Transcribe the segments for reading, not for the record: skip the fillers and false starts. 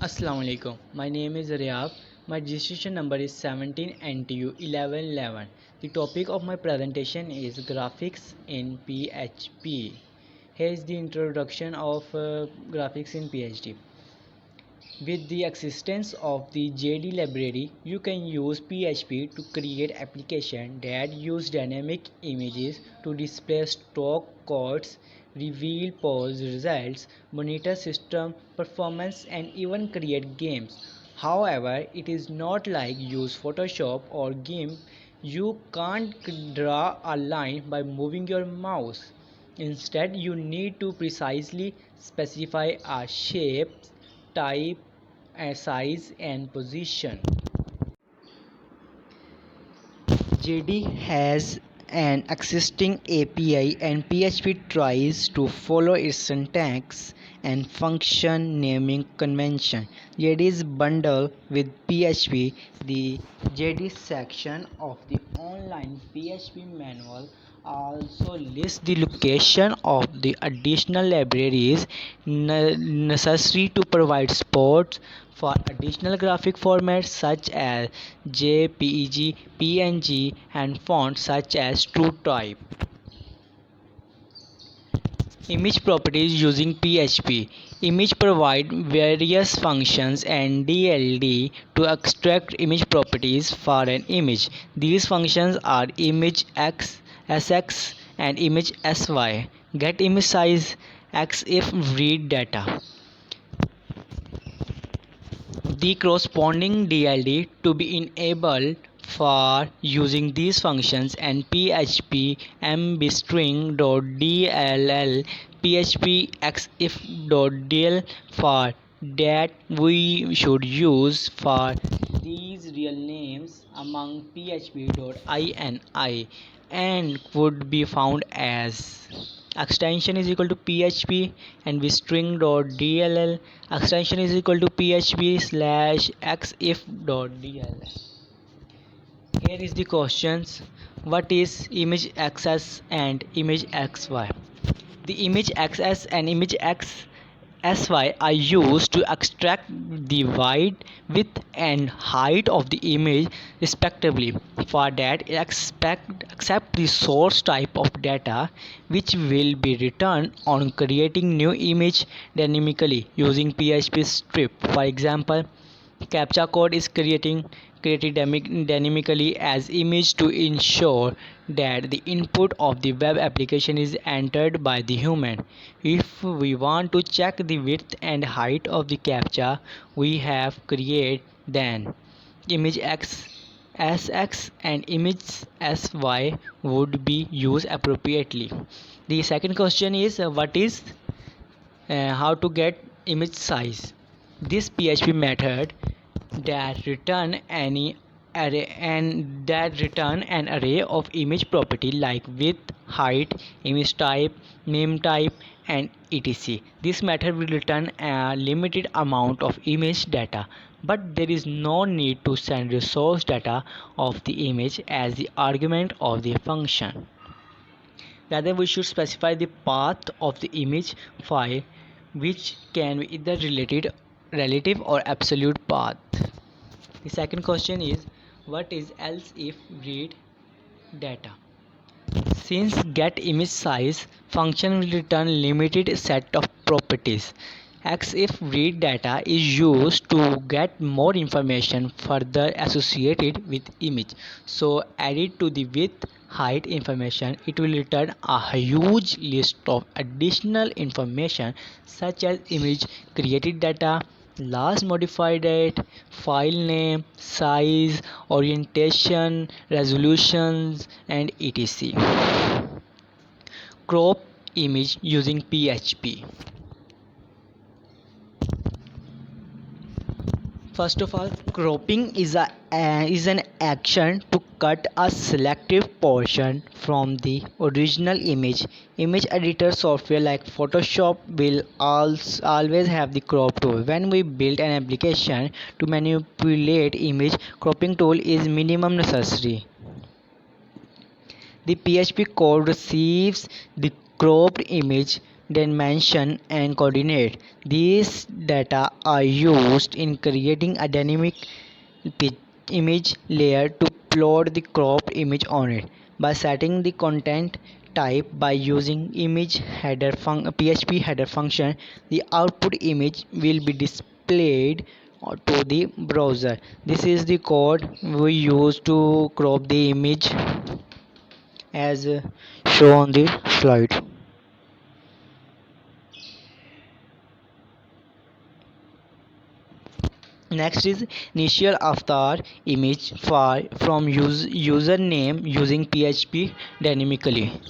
Assalamu alaikum. My name is Riyab. My registration number is 17NTU1111. The topic of my presentation is graphics in PHP. Here is the introduction of graphics in PHP. With the existence of the JD library, you can use PHP to create applications that use dynamic images to display stock codes, reveal pause results, monitor system performance, and even create games. However, it is not like use Photoshop or GIMP. You can't draw a line by moving your mouse. Instead, you need to precisely specify a shape, type, size and position. JD has an existing API and PHP tries to follow its syntax and function naming convention. JD is bundled with PHP. The JD section of the online PHP manual also lists the location of the additional libraries necessary to provide support for additional graphic formats such as JPEG, PNG, and fonts such as TrueType. Image properties using PHP. Image provide various functions and DLD to extract image properties for an image. These functions are image X, SX, and image SY. Get image size, EXIF read data. The corresponding DLD to be enabled for using these functions and PHP mbstring.dll PHP exif.dll for that we should use for these real names among php.ini and would be found as extension is equal to php and string.dll extension is equal to php slash exif.dll. Here is the questions. What is image xs and image xy? The image xs and image xsy are used to extract the width and height of the image respectively. For that, accept the source type of data which will be returned on creating new image dynamically using PHP script. For example, CAPTCHA code is created dynamically as image to ensure that the input of the web application is entered by the human. If we want to check the width and height of the CAPTCHA we have created, then image X, SX and image SY would be used appropriately. The second question is what is how to get image size. This PHP method that return any array and that return an array of image property like width, height, image type, name type and etc. This method will return a limited amount of image data, but there is no need to send resource data of the image as the argument of the function. Rather, we should specify the path of the image file, which can be either relative or absolute path. The second question is what is else if read data? Since getImageSize function will return limited set of properties, EXIF read data is used to get more information further associated with image. So added to the width height information, it will return a huge list of additional information such as image created data, last modified date, file name, size, orientation, resolutions and etc. Crop image using PHP. First of all, cropping is an action to cut a selective portion from the original image. Image editor software like Photoshop will always have the crop tool. When we build an application to manipulate image, cropping tool is minimum necessary. The PHP code receives the cropped image dimension and coordinate. These data are used in creating a dynamic image layer to plot the cropped image on it. By setting the content type by using image header PHP header function, the output image will be displayed to the browser. This is the code we use to crop the image as shown on the slide. Next is initial avatar image file from username using PHP dynamically.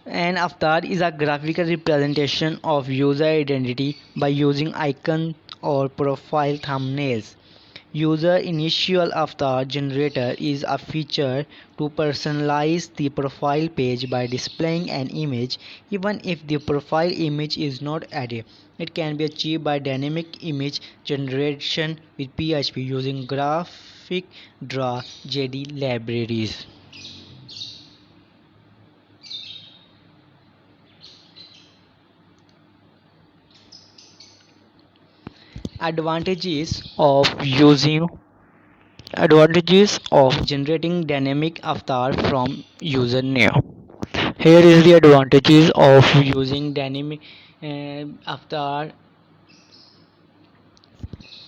An avatar is a graphical representation of user identity by using icon or profile thumbnails. User initial avatar generator is a feature to personalize the profile page by displaying an image even if the profile image is not added. It can be achieved by dynamic image generation with PHP using graphic draw JD libraries. Advantages of using Advantages of generating dynamic avatar from username. Here is the advantages of using dynamic avatar.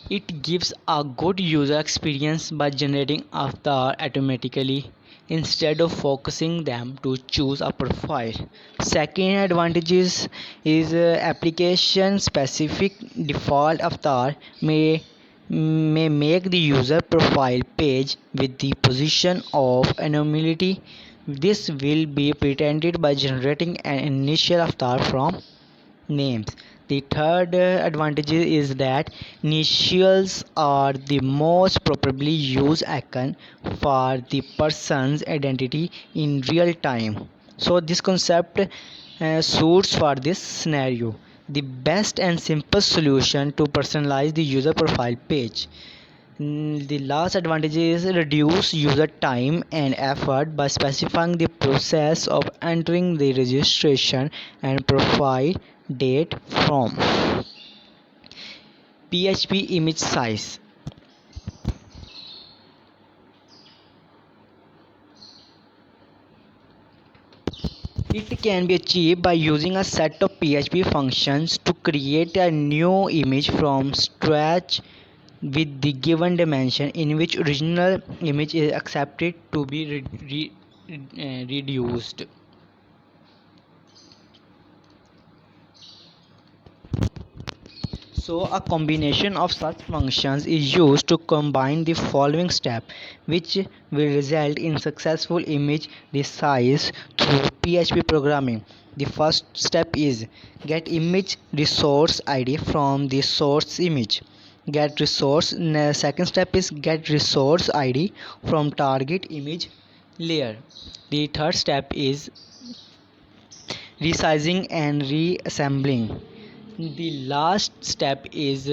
It gives a good user experience by generating avatar automatically instead of focusing them to choose a profile. Second advantages is application specific default avatar may make the user profile page with the position of anomaly. This will be pretended by generating an initial avatar from names. The third advantage is that initials are the most probably used icon for the person's identity in real time. So this concept suits for this scenario. The best and simplest solution to personalize the user profile page. The last advantage is reduce user time and effort by specifying the process of entering the registration and profile date from PHP image size. It can be achieved by using a set of PHP functions to create a new image from scratch with the given dimension in which original image is accepted to be reduced. So a combination of such functions is used to combine the following step, which will result in successful image resize through PHP programming. The first step is get image resource ID from the source image. Second step is get resource ID from target image layer. The third step is resizing and reassembling. The last step is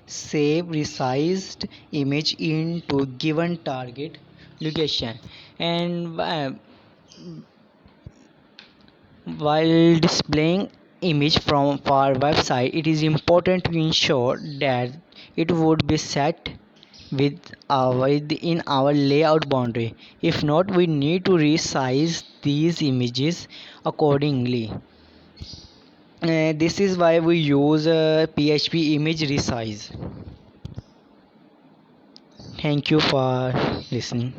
save resized image into given target location. And while displaying image from our website, it is important to ensure that it would be set within our layout boundary. If not, we need to resize these images accordingly. This is why we use PHP image resize. Thank you for listening.